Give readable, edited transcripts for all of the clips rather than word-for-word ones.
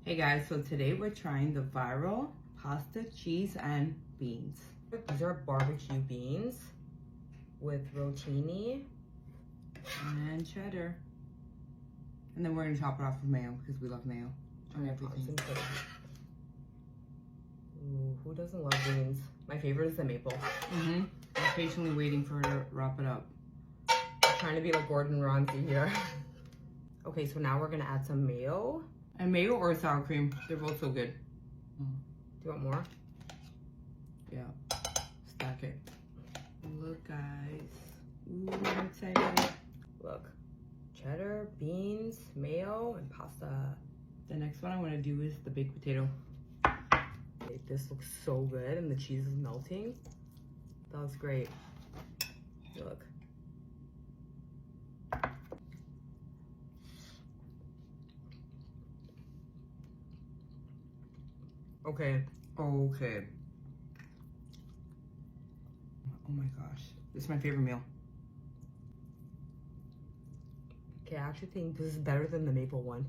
Hey guys, so today we're trying the viral pasta, cheese, and beans. These are barbecue beans with rotini and cheddar. And then we're gonna top it off with mayo because we love mayo on everything. Ooh, who doesn't love beans? My favorite is the maple. I'm patiently waiting for her to wrap it up. I'm trying to be like Gordon Ramsay here. Okay, so now we're gonna add some mayo. And mayo or sour cream, they're both so good. Do you want more? Yeah, stack it. Look guys, ooh, I'm excited. Look, cheddar, beans, mayo, and pasta. The next one I want to do is the baked potato. This looks so good and the cheese is melting. That looks great. Look. Okay. Okay. Oh my gosh, this is my favorite meal. Okay, I actually think this is better than the maple one.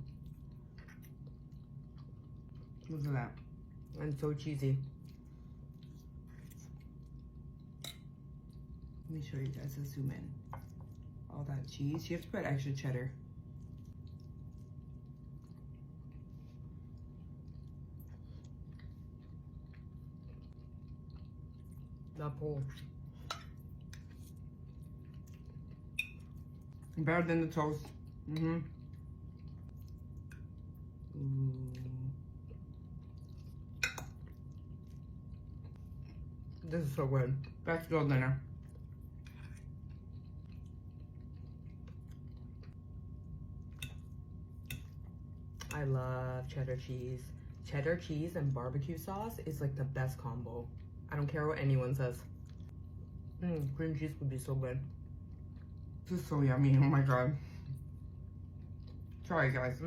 Look at that. And so cheesy. Let me show you guys, let's zoom in. All that cheese, you have to put extra cheddar. Not cool. Better than the toast. Ooh. This is so good. Let's go dinner. I love cheddar cheese. Cheddar cheese and barbecue sauce is like the best combo. I don't care what anyone says. Cream cheese would be so good. This is so yummy, oh my god. Try it guys.